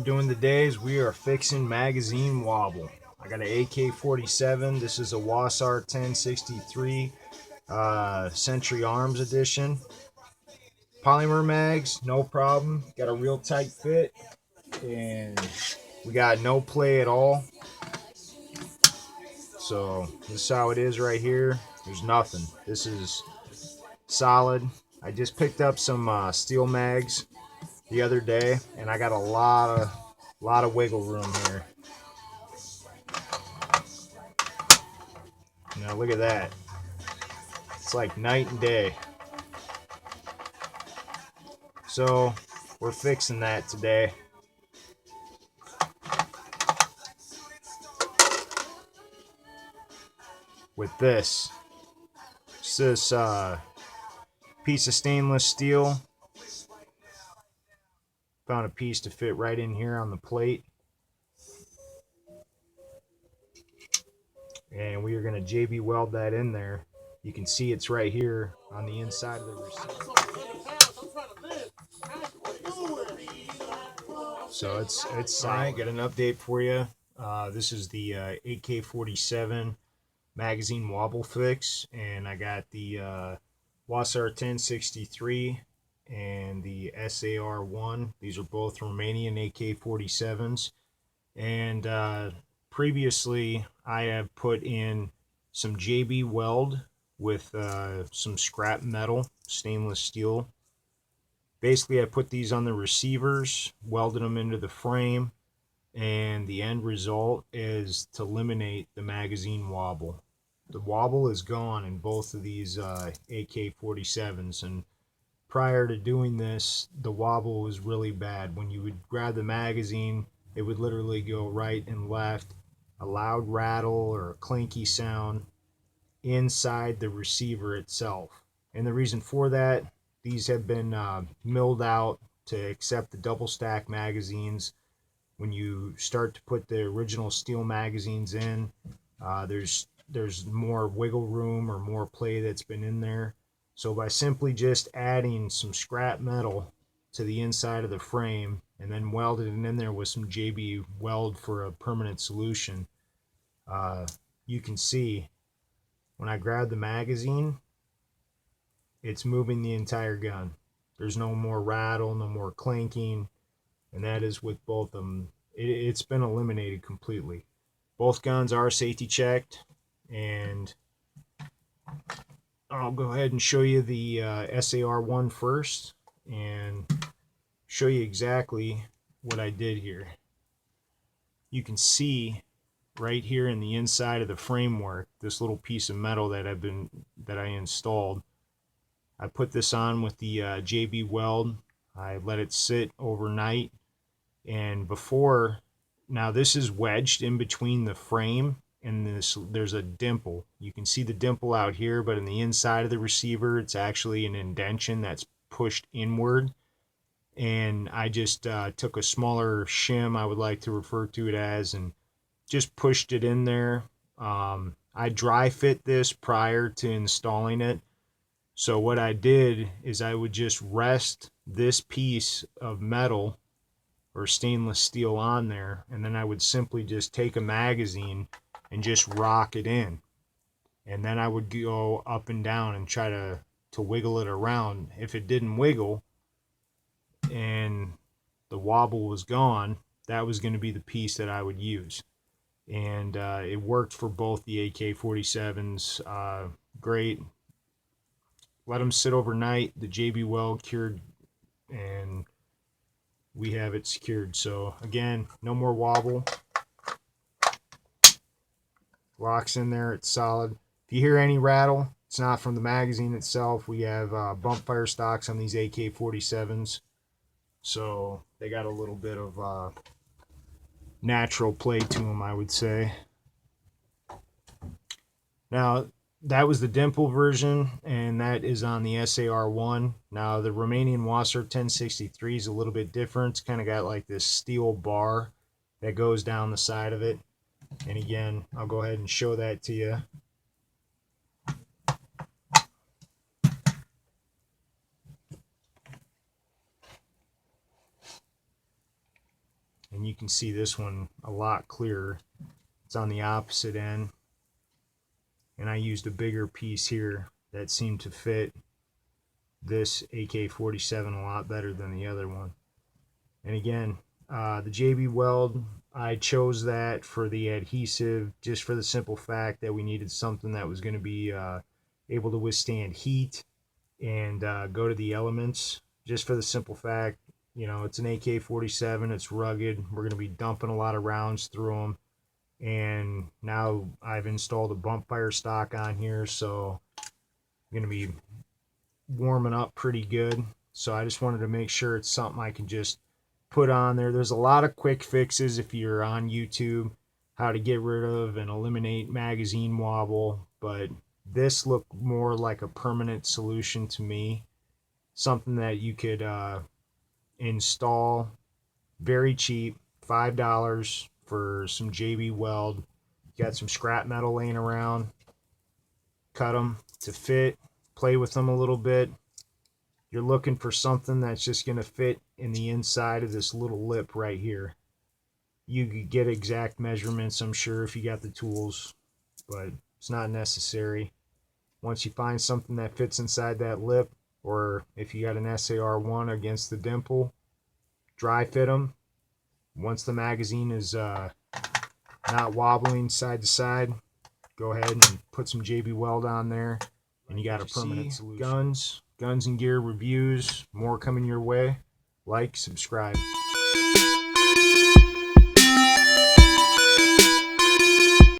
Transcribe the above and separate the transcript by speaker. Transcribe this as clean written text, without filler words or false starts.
Speaker 1: we're doing today is we are fixing magazine wobble. I got an AK47. This is a Wasr10 63 Century Arms Edition. Polymer mags, no problem. Got a real tight fit, and we got no play at all. So this is how it is right here. There's nothing. This is solid. I just picked up some steel mags the other day, and I got a lot of wiggle room here. Now look at that. It's like night and day. So we're fixing that today. With this. It's this piece of stainless steel. Found a piece to fit right in here on the plate. And we are going to JB weld that in there. You can see it's right here on the inside of the receiver. So it's all right. Got an update for you. This is the AK47 magazine wobble fix, and I got the Wasr10 63 and the Sar1. These are both Romanian AK47s, and previously I have put in some JB weld with some scrap metal, stainless steel. Basically, I put these on the receivers, welded them into the frame, and the end result is to eliminate the magazine wobble. The wobble is gone in both of these AK47s, and prior to doing this, the wobble was really bad. When you would grab the magazine, it would literally go right and left, a loud rattle or a clanky sound inside the receiver itself. And the reason for that, these have been milled out to accept the double stack magazines. When you start to put the original steel magazines in, there's more wiggle room or more play that's been in there. So by simply just adding some scrap metal to the inside of the frame and then welding it in there with some JB weld for a permanent solution, you can see when I grab the magazine, it's moving the entire gun. There's no more rattle, no more clanking, and that is with both of them. It's been eliminated completely. Both guns are safety checked, and I'll go ahead and show you the SAR1 first and show you exactly what I did here. You can see right here in the inside of the framework, this little piece of metal that I installed. I put this on with the JB weld. I let it sit overnight, and now this is wedged in between the frame and there's a dimple. You can see the dimple out here, but in the inside of the receiver, it's actually an indentation that's pushed inward. And I just took a smaller shim, I would like to refer to it as, and just pushed it in there. I dry fit this prior to installing it. So what I did is I would just rest this piece of metal or stainless steel on there, and then I would simply just take a magazine and just rock it in. And then I would go up and down and try to wiggle it around. If it didn't wiggle and the wobble was gone, that was going to be the piece that I would use. And it worked for both the AK47s. Great. Let them sit overnight. The JB weld cured, and we have it secured. So again, no more wobble. Locks in there. It's solid. If you hear any rattle, it's not from the magazine itself. We have bump fire stocks on these AK47s, so they got a little bit of natural play to them, I would say. Now, that was the dimple version, and that is on the SAR1. Now, the Romanian Wasr10 63 is a little bit different. It's kind of got like this steel bar that goes down the side of it. And again, I'll go ahead and show that to you. And you can see this one a lot clearer. It's on the opposite end, and I used a bigger piece here that seemed to fit this AK47 a lot better than the other one. And again, the JB Weld, I chose that for the adhesive just for the simple fact that we needed something that was going to be able to withstand heat and go to the elements. Just for the simple fact, you know, it's an AK-47, it's rugged, we're going to be dumping a lot of rounds through them. And now I've installed a bump fire stock on here, so I'm going to be warming up pretty good. So I just wanted to make sure it's something I can just put on there. There's a lot of quick fixes if you're on YouTube, how to get rid of and eliminate magazine wobble, but this looked more like a permanent solution to me. Something that you could install very cheap, $5 for some JB Weld. You got some scrap metal laying around, cut them to fit, play with them a little bit. You're looking for something that's just going to fit in the inside of this little lip right here. You could get exact measurements, I'm sure, if you got the tools, but it's not necessary. Once you find something that fits inside that lip, or if you got an SAR1 against the dimple, dry fit them. Once the magazine is not wobbling side to side, go ahead and put some JB Weld on there, and you got a permanent solution. Guns and gear reviews, more coming your way. Like, subscribe.